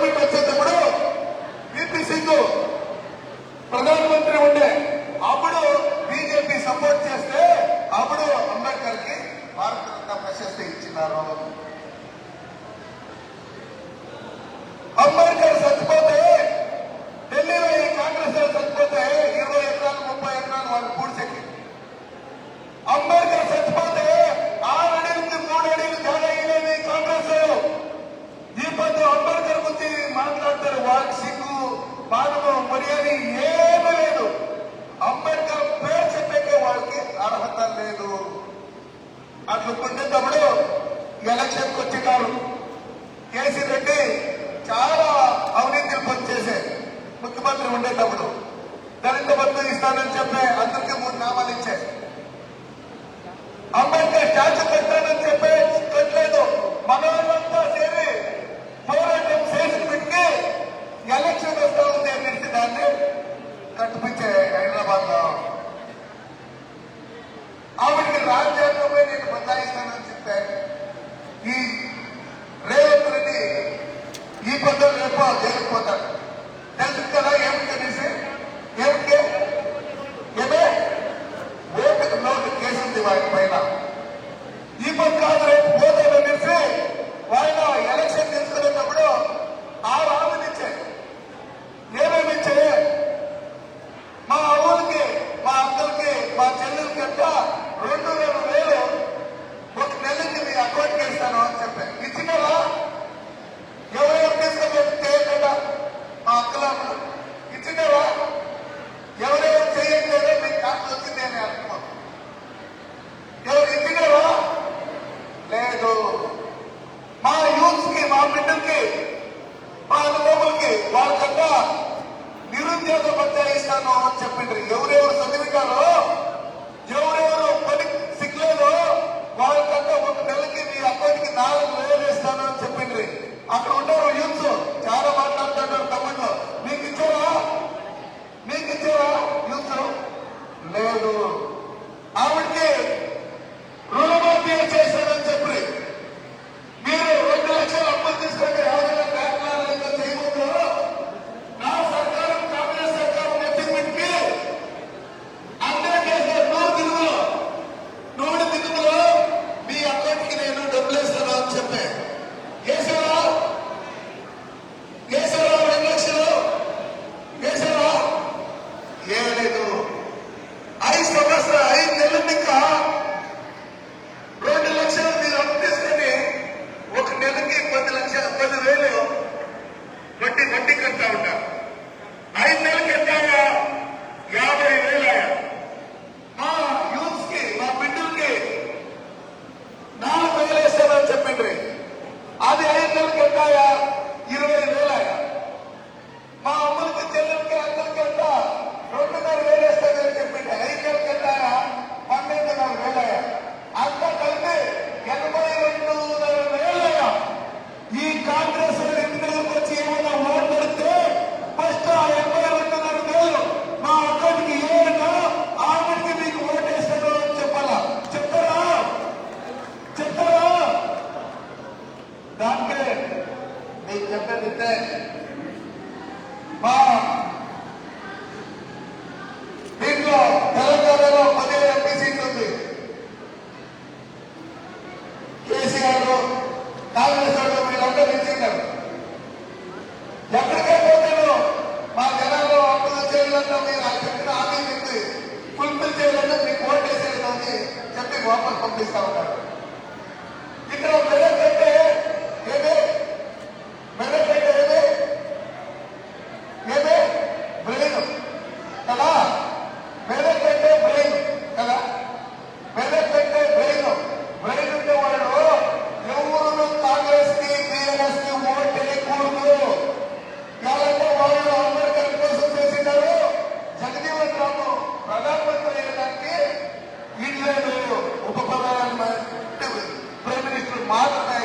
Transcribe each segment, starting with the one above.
Government వచ్చేటప్పుడు VP Singh ప్రధానమంత్రి ఉండే అప్పుడు బీజేపీ సపోర్ట్ చేస్తే అప్పుడు అంబేద్కర్ కి భారతరత్న ప్రశస్తి ఇచ్చినారు. అంబేద్కర్ చచ్చిపోతే ఢిల్లీలో ఈ కాంగ్రెస్ చచ్చిపోతే 20 ఎకరాలు 30 ఎకరాలు వాళ్ళు పూడ్చెక్కి, అంబేద్కర్ చచ్చిపోతే 6 అడుగులకి 3 అడుగులు తేడా అయ్యేది కాంగ్రెస్. ఈ పొద్దు అంబేద్కర్ గురించి మాట్లాడతారు, వాళ్ళకి సిగ్గు మానవ మర్యాద ఏమీ లేదు. అంబేద్కర్ పేరు చెప్పే వాళ్ళకి అర్హత లేదు. అట్లా ఉండేటప్పుడు ఎలక్షన్కి వచ్చినారు. కేసీ రెడ్డి చాలా అవినీతిని పనిచేసే ముఖ్యమంత్రి ఉండేటప్పుడు దళిత బంధు ఇస్తానని చెప్పే అందరికీ 3 నామాలు ఇచ్చే, అంబేద్కర్ స్టాచ్యూ కట్టానని చెప్పే కట్టలేదు. మనోళ్ళంతా చేరి పోరాటం చేసి పెట్టి ఎలక్షన్ వస్తా ఉంది అనేసి దాన్ని కట్టిపించే హైదరాబాద్ లో. ఆవిడకి రాజ్యాంగమే నేను బదలాయిస్తానని చెప్పే ఈ రేవంత్ రెడ్డి ఈ పొద్దు రేపు జైలుకు పోతాడు. తెలుసు కదా ఏమిటి అనేసి, ఏమిటి ఏమే ఓటుకు నోటు కేసు ఉంది వారి పైన. ఈ పొద్దు కాదు రేపు పోతాడు అనేసి ఆయన ఎలక్షన్ తీసుకునేటప్పుడు 6 హామీలు ఇచ్చాయి. ఏమేమి ఇచ్చాయి? మా ఊరికి, మా అక్కలకి, మా చెల్లెలకి అంట 2,000 ఒక నెలకి మీ అకౌంట్కి ఇస్తాను అని చెప్పాను. ఇచ్చినారా? ఎవరెవరు తీసుకెళ్ళకుండా మా అక్కలకు ఇచ్చినారా? ఎవరెవరు చేయట్లేదో మీకు ఖాతా వచ్చింది అని అనుకున్నాం. ఎవరు ఇచ్చినారా? లేదు. మా యూత్స్ కి, మా బిడ్డలకి, మా అనుభవులకి వాళ్ళకన్నా నిరుద్యోగ భత్యా ఇస్తాను అని చెప్పిండ్రు. ఎవరెవరు చదివినారో, ఎవరెవరు పని సిగ్లేదో వాళ్ళకన్నా ఒక నెలకి మీ అకౌంట్కి 4,000 ఇస్తాను అని చెప్పిండ్రు. అక్కడ ఉండరు యూత్స్ చాలా మాట్లాడుతున్నారు. తమ్ముళ్ళు మీకు ఇచ్చారా? మీకు ఇచ్చారా యూత్? లేదు. ఆవిడకి రుణమాఫీ చేశారని చెప్పి మీరు 2 లక్షలు అప్పులు తీసుకుంటే ఎవరైనా బ్యాంకులలో చేయకూడదు. నా సర్కారం కాంగ్రెస్ సర్కారం నెత్తికి అందరూ చేసే 100 దిగులో మీ అకౌంట్ కి నేను డబ్బులు ఇస్తాను అని చెప్పే వేసారా? వేసారా? 2 లక్షలు వేసారా? ఏ లేదు. 5 సంవత్సరాలు 5 నెలలు ఇంకా 2 లక్షలు మీరు అప్పు తీసుకొని ఒక నెలకి 10,000 వడ్డీ కడతా ఉంటారు. 5 నెలలకి ఎంతగా 50,000. మా యూత్స్ కి, మా బిడ్డలకి 4,000 వేస్తారని చెప్పిండ్రి. అది 5 నెలలకి ఎంతగా 20,000. మా అమ్మలకి, చెల్లెలకి, అందరికి ఎంత 2,500 వేస్తారని చెప్పింది. 5 నెలలకి ఎంతగా 12,500. అంతా కలిపి 82,500. ఈ కాంగ్రెస్ ఎన్నికలకు వచ్చి ఏమైనా ఓడితే ఫస్ట్ ఆ 82,500 మా అకౌంట్కి ఏమైనా ఆవిడకి మీకు ఓటేస్తాడు అని చెప్పాలా? చెప్తారా? చెప్తారా? దానికే మీకు చెప్పేదితే మా దీంట్లో తెలంగాణలో 10 ఎంపీ సీట్లు ఉంది. కేసీఆర్ కాంగ్రెస్ వాళ్ళు వీళ్ళందరూ నిలిచినారు. ఎక్కడికే పోతారు మా జనాల్లో అప్పులు చేయాలన్నా మీరు చెప్పిన హామీ చెప్పి ఫుల్ఫిల్ చేయాలన్నా మీకు ఓటేసేదని చెప్పి వాపస్ పంపిస్తా ఉంటారు. ఇక్కడ మెదక్ అంటే ఏమే? మెదక్ అంటే ఏమే? ఏమే? బ్రెయిన్ కదా. మెదక్ అంటే బ్రెయిన్ కదా. మెదక్ అంటే బ్రెయిన్. బ్రెయిన్ ఉంటే వాళ్ళు ఎవరు కాంగ్రెస్ కి, టీఆర్ఎస్ కి ఓట్ వేయకూడదు. ఎవరంటే వాళ్ళు అంబేద్కర్ కోసం చేసినారు. జగజీవన్ రాము ప్రధానమంత్రి అయ్యడానికి ఇల్లు ఉప ప్రధానమంత్రి ప్రైమ్ మినిస్టర్ మాత్రమే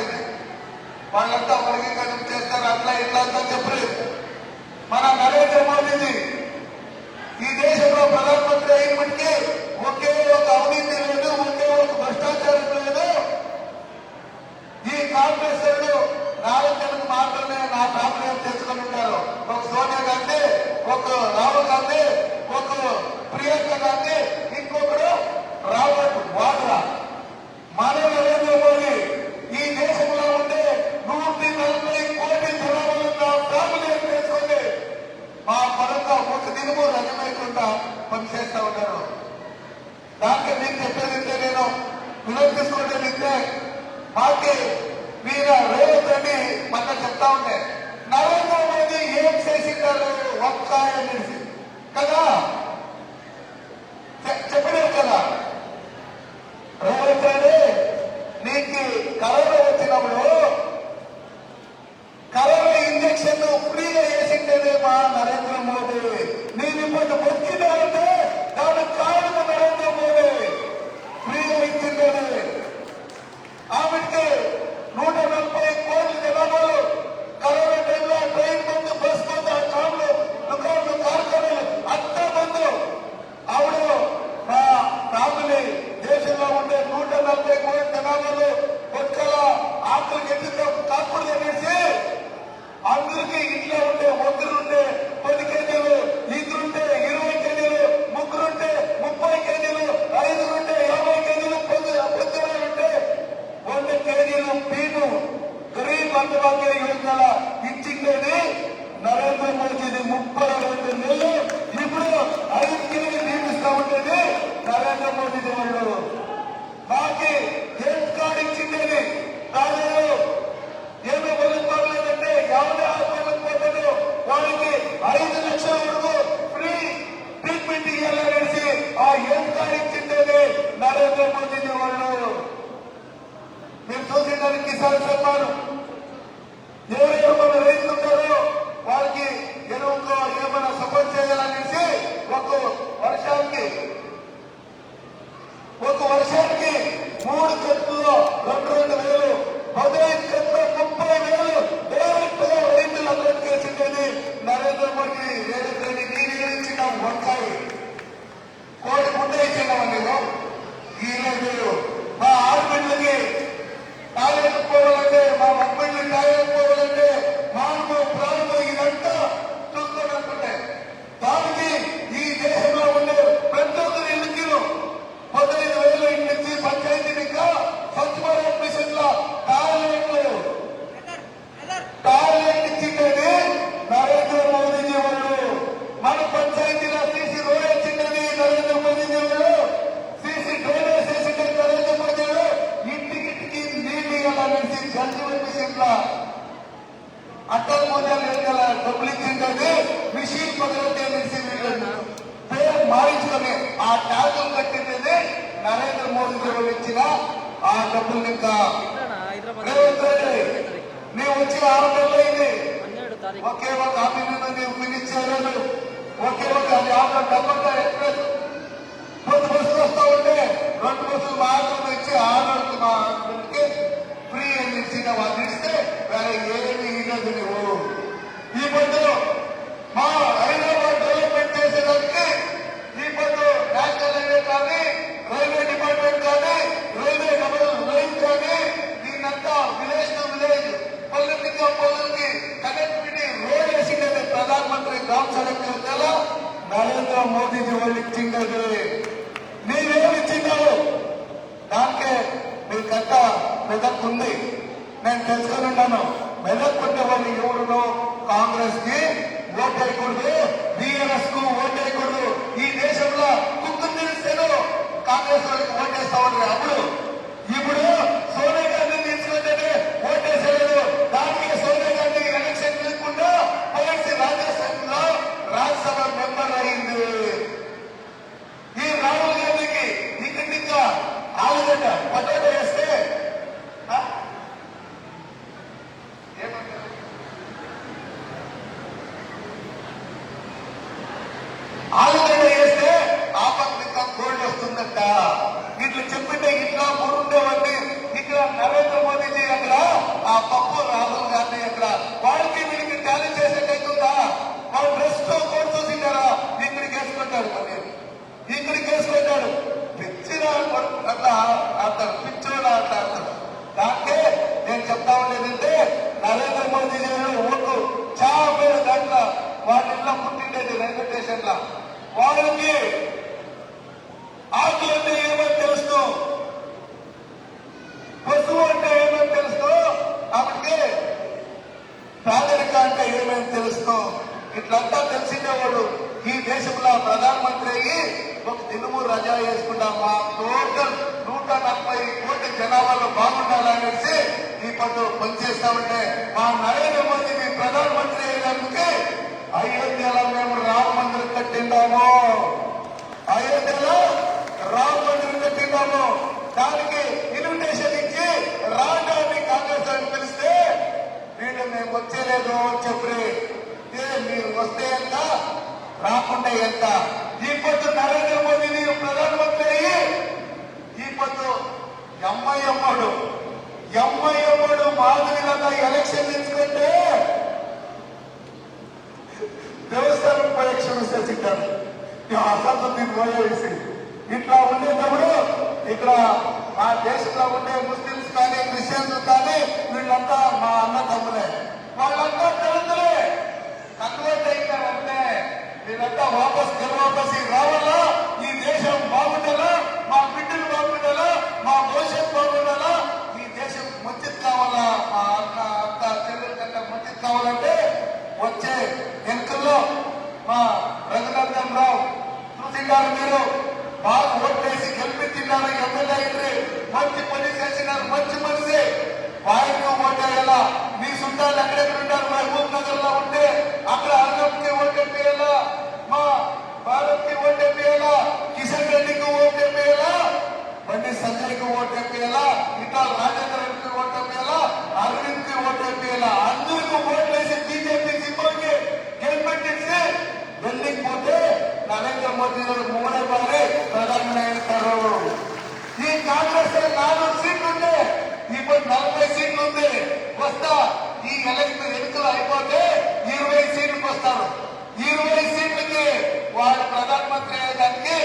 నిత్యము రజమేయకుండా పనిచేస్తా ఉన్నారు. దానికి మీకు చెప్పేది నేను వినర్తిస్తుంటే నింటే మాకి మీరు రేవంత్ రెడ్డి మన చెప్తా ఉంటే నరేంద్ర మోదీ ఏం చేసింటారు ఒక్క అనేసి కదా చెప్పలేదు కదా. రేవంత్ రెడ్డి నీకు కరోనా వచ్చినప్పుడు కరోనా ఇంజక్షన్ ఫ్రీగా వేసింటేనే మా నరేంద్ర మోదీ. నేను ఇప్పుడు వచ్చిందంటే దానికి కారణం నరేంద్ర మోదీ ఫ్రీగా ఇచ్చిండేది. ఆమెకి 140 కోట్ల జనాభాలు కరోనా టైంలో ట్రైన్ బంద్, బస్ బంద్, షాపులు, దుకాణాలు, కార్ఖానాలు అంతా బంద్. ఆవిడ మా ఫ్యామిలీ దేశంలో ఉండే 140 కోట్ల జనాభాలు ఒక్కల ఆకలి ఎందుకు కాకూడదు అనేసి అందరికీ ఇంట్లో ఉంటే ఒకరుంటే 10 కేజీలు, ఇద్దరుంటే 20 కేజీలు, ముగ్గురుంటే 30 కేజీలు, ఐదుగురుంటే 50 కేజీలు, 10 ఉంటే 100 కేజీలు పీను గరీబ్ అంతవాకే యోజన ఇచ్చిండేది నరేంద్ర మోదీది 32 నెలలు. ఇప్పుడు 5 కేజీలు నియమిస్తా ఉండేది నరేంద్ర మోదీది. వాళ్ళు మాకి హెల్త్ కార్డు ఇచ్చిండేది రాజు ఏమీ వదులుకోలేదంటే ఎవరి ఆత్మహత్యలు వాళ్ళకి 5 లక్షల వరకు ఫ్రీ ట్రీట్మెంట్ ఇవ్వాలనేసి ఆ హెల్త్ కార్డు ఇచ్చిండేది నరేంద్ర మోదీని. వాళ్ళు మీరు చూసిన కిసాన్ సన్మాన్ ఎవరెవరు మన రైతులు ఉంటారో వాళ్ళకి ఎరువుకో ఏమైనా సపోర్ట్ చేయాలనేసి ఒక వర్షానికి 3 చెట్టులో 2,000, 15 చెట్లు 30,000 డైరెక్ట్ గా రైతులందరికీ వేసిండేది నరేంద్ర మోదీ. రేవంత్ రెడ్డి నేను ఇచ్చిన వంకాయ కోడి గుడ్డ ఇచ్చినామని ఈరోజు మా ఆడపిల్లకి టాయిలెట్ పోవాలంటే, మా మమ్మల్ని టాయిలెట్ పోవాలంటే మాకు ప్రాణం ఇదంతా చూసుకొని అనుకుంటే దానికి ఈ దేశంలో ఉండే ప్రతి ఒక్కరి ఇళ్ళకి 15,000 ఇంటి నుంచి పంచాయతీని స్వచ్ఛ భారత్ మిషన్ లో టాయిలెట్ ఇచ్చిండేది నరేంద్ర మోదీజీ వాళ్ళు. మన పంచాయతీలో సీసీ రోడ్ ఇచ్చిండేది నరేంద్ర మోదీజీ వాళ్ళు. సీసీ డ్రైనేజ్ వేసిండేది నరేంద్ర మోదీ వాళ్ళు. ఇంటికి నీళ్ళు ఇవ్వాలనేసి జల్ జీవన్ మిషన్ లో అటల్ మోదీలు డబ్బులు ఇచ్చిండేది మిషన్ పదవి అనేసి పేరు మారించుకొని ఆ ట్యాగులు కట్టిండేది నరేంద్ర మోదీ వాళ్ళు ఇచ్చిన ఆ డబ్బులు. ఇంకా రేవంత్ రెడ్డి నీవు వచ్చి 6 నెలలు అయింది. ఒకే ఒక హామీలను నీవు ఫినిష్ చేయలేదు. ఒకే ఒక డబ్బులు ఎక్స్ప్రెస్ బస్సులు వస్తా ఉంటే 2 బస్సులు మాత్రం ఇచ్చి 6 మా ఫ్రీ అని ఇచ్చిన వాళ్ళు ఇస్తే వేరే ఏమి ఇవ్వదు నువ్వు. ఈ మధ్యలో మా హైదరాబాద్ డెవలప్మెంట్ చేసేదానికి ఈ మధ్య నేషనల్ హైవే కానీ, రైల్వే డిపార్ట్మెంట్ కానీ, రైల్వే డబుల్ లైన్ కానీ దీనంతా విలేజ్ టు విలేజ్, పల్లెకి పల్లెకి కనెక్టివిటీ రోడ్ వేసిండేది ప్రధానమంత్రి గ్రామ సడక్ యోజన నరేంద్ర మోదీజీ వాళ్ళు ఇచ్చిండేది. నీవేమి ఇచ్చిండావు దానికే మీకంతా మెదక్ ఉంది. నేను తెలుసుకొని ఉన్నాను. మెదక్ ఉండే వాళ్ళు ఎవరునో కాంగ్రెస్ కి ఓటేయకూడదు, బీఆర్ఎస్ కు ఓటేయకూడదు. ఈ దేశంలో కుక్కు తెలిస్తేనో కాంగ్రెస్ వాళ్ళకి ఓటేస్తా ఉంటారు. ఇప్పుడు సోనియా గాంధీ తీసుకుంటే ఓటేసేలేదు. దానికి సోనియా గాంధీ ఎలక్షన్ లేకుండా పోలీసు రాజ్యసభలో రాజ్యసభ మెంబర్ అయింది. ఈ రాహుల్ గాంధీకి ఇక్కడి ఇంకా ఆలుగడ్డ పొటాటో వేస్తే ఆలుగడ్డ వేస్తే ఆ పక్క ఇంకా గోల్డ్ వస్తుందంట. ఇట్లా చెప్పింటే ఇట్లా ఉండేవాడిని. ఇక్కడ నరేంద్ర మోదీజీ అక్కడ ఆ పప్పు రాహుల్ గాంధీ అక్కడ వాళ్ళకి వీడికి టాలీ చేసేటైతుందా? వాళ్ళు డ్రెస్ కోడ్ చూసింటారా? ఇక్కడికి వేసుకుంటారు, మరి ఇక్కడికి వేసుకుంటాడు. పిచ్చిన అట్లా ఆడతారు, పిచ్చోడు అట్లా ఆడతారు. దానికే నేను చెప్తా ఉండేదంటే నరేంద్ర మోదీజీ ఓటు చాలా పేరు దాంట్లో వాళ్ళ ఇళ్ళ పుట్టిండేది రైల్వే స్టేషన్ లో. వాళ్ళకి ఆకులు అంటే ఏమని తెలుస్తూ, పశువు అంటే ఏమని తెలుస్తూ, కాబట్టి పేదరిక అంటే ఏమేమి తెలుస్తూ ఇట్లంతా తెలిసిందే వాళ్ళు. ఈ దేశంలో ప్రధానమంత్రి అయ్యి ఒక తెలుగు రజా వేసుకున్నా మా టోటల్ 140 కోట్ల జనాభాలో బాగుండాలనేసి ఈ పట్టు పనిచేస్తామంటే మా నరేంద్ర మోదీ మీ ప్రధానమంత్రి అయినందుకే అయోధ్యలో మేము రామ మందిరం కట్టిందాము. అయోధ్యలో రామ మందిరం కట్టిందాము. దానికి ఇన్విటేషన్ ఇచ్చి రావడానికి కాంగ్రెస్ అని పిలిస్తే వీళ్ళు మేము వచ్చేలేదు చెప్పి మీరు వస్తే ఎంత రాకుండా ఎంత. ఈ పొద్దు నరేంద్ర మోదీ మీరు ప్రధానమంత్రి అయ్యి ఈ పొద్దు ఎమ్మడు మాదిరిగా ఎలక్షన్ తీసుకుంటే దేవస్థానం పరీక్షలు చేసింటారు. అసలు దీన్ని పోయేసి ఇట్లా ఉండేటప్పుడు ఇక్కడ మా దేశంలో ఉండే ముస్లింస్ కానీ క్రిస్టియన్స్ కానీ వీళ్ళంతా మా అన్న తమ్ములే, వాళ్ళంతా తెలుగులే. కన్వర్ట్ అయినారంటే వీళ్ళంతా వాపస్ రావాలా, ఈ దేశం బాగుండాలా, మా బిడ్డలు బాగుండాలా, మా భవిష్యత్ బాగుండాలా, ఈ దేశం మంచిది కావాలా, మా అన్న అక్క చెల్లెల కంటే మంచిది కావాలంటే వచ్చే ఎన్నికల్లో మా రఘునందన్ రావు చూసిండారు. మీరు బాగా ఓట్లేసి గెలిపించినారు, ఎమ్మెల్యే అయింది, మంచి పని చేసినారు, మంచి మనిషి. వారికి ఓటేయాలా, మీ చుట్టాలు ఎక్కడెక్కడ ఉంటారు, మహబూబ్ నగర్ లో ఉంటే అక్కడ అర్గంకి ఓటేయాలా, మా భారత్కి ఓటేయాలా, కిషన్ రెడ్డికి ఓటేయాలా, బండి సంజయ్కి ఓటేయాలా, ఇట్లా రాజేంద్రకి ఓటేయాలా, అరవింద్ కి ఓటేయాలా, అందరికీ ఓట్లేసి బీజేపీ సింబల్కి గెలిపించి వెళ్ళిపోతే నరేంద్ర మోదీ గారు 3 బారే ప్రధాని అవుతారు. ఈ కాంగ్రెస్ 4 సీట్లు ఉంటే ఇప్పుడు 40 సీట్లు ఉంది. వస్తా ఈ ఎన్నికలు అయిపోతే 20 సీట్లకు వస్తారు. 20 సీట్లకి వాళ్ళు ప్రధానమంత్రి అయ్యేదానికి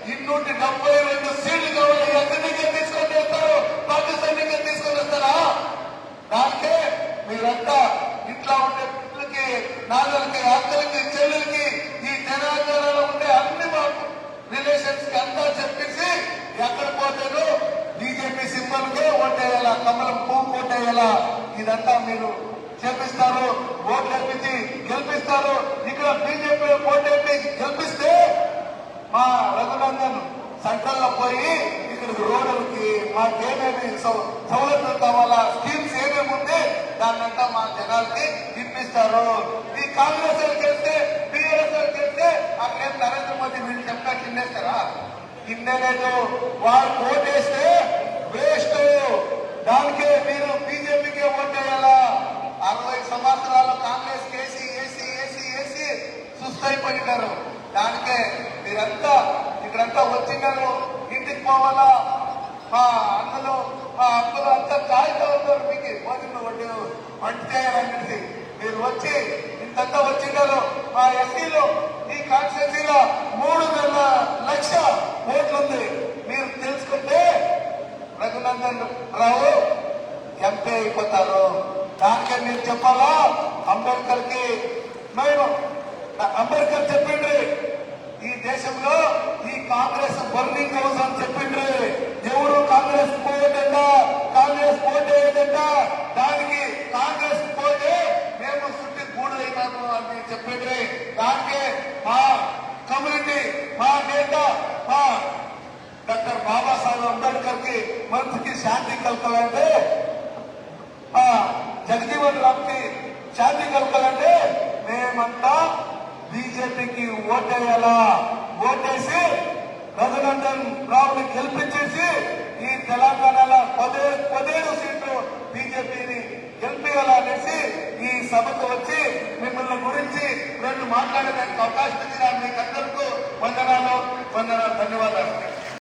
272 సీట్లు కావాలి. ఎక్కడి నుంచి తీసుకొని వస్తారు? పాకిస్తాన్ నుంచి తీసుకొని వస్తారా? దానికే మీరంతా ఇట్లా ఉండే పిల్లలకి, నాన్నలకి, అక్కలకి, చెల్లెలకి, ఈ తెలంగాణలో ఉండే అన్ని రిలేషన్స్ కి అంతా చెప్పేసి ఎక్కడ పోతారో బీజేపీ సింబల్ కే ఓటేయాలా, కమలం పువ్వు ఓటేయాలా, ఇదంతా మీరు చేపిస్తారు. ఓట్లు వేపించి గెలిపిస్తారు. ఇక్కడ బీజేపీ ఓటేపి గెలిపిస్తే మా రఘునందన్ సెంట్రల్ లో పోయి ఇక్కడికి రోడ్లకి మాకేమేమి సౌలభ్యం కావాలా, స్కీమ్స్ ఏమేమి ఉంది దాన్నంతా మా జనాలకి ఇప్పిస్తారు. ఈ కాంగ్రెస్ గెలిస్తే, బీఆర్ఎస్ గెలిస్తే అక్కడేం నరేంద్ర మోదీ వీళ్ళు చెప్పినా కిందేస్తారా? కిందలేదు. వాళ్ళు ఓటేస్తే వేస్ట్. దానికే మీరు బీజేపీకి ఓటేయాలా. 60 సంవత్సరాలు కాంగ్రెస్ కేసి ఏసీ సుస్థైపోయినారు. దానికే మీరంతా ఇక్కడంతా వచ్చినారు. ఇంటికి పోవాలా, మా అన్నలు మా అక్కలు అంతా చాయితా ఉన్నారు. మీకు భోజనం వంట చేయాలనేసి మీరు వచ్చి ఇంతంతా వచ్చినారు. మా ఎస్సీలో ఈ కాన్స్టిట్యూన్సీలో 3 లక్షల ఓట్లు ఉంది. మీరు తెలుసుకుంటే రఘునందన్ రావు ఎంపీ అయిపోతారు. దానికే మీరు చెప్పాలా. అంబేద్కర్ కి అంబేద్కర్ చెప్పిండ్రి ఈ దేశంలో ఈ కాంగ్రెస్ బర్నింగ్ హౌస్ అని చెప్పిండ్రి. ఎవరు కాంగ్రెస్ పోయేదంట, కాంగ్రెస్ పోయేదంట, దానికి కాంగ్రెస్ పోతే మేము చుట్టి గూడైనాము అని చెప్పిండ్రి. దానికే మా కమ్యూనిటీ, మా నేత, మా డాక్టర్ బాబాసాహెబ్ అంబేద్కర్ కి మనసుకి శాంతి కలగాలంటే, జగజీవన్ రామ్ కి శాంతి కలగాలంటే మేమంతా బీజేపీకి ఓటేయాలా. ఓటేసి రఘునందన్ రావుని గెలిపించేసి ఈ తెలంగాణలో 17 సీట్లు బీజేపీని గెలిపించాలనేసి ఈ సభకు వచ్చి మిమ్మల్ని గురించి 2 మాట్లాడడానికి అవకాశం ఇచ్చిన మీకు అందరికీ వందనాలు, ధన్యవాదాలు.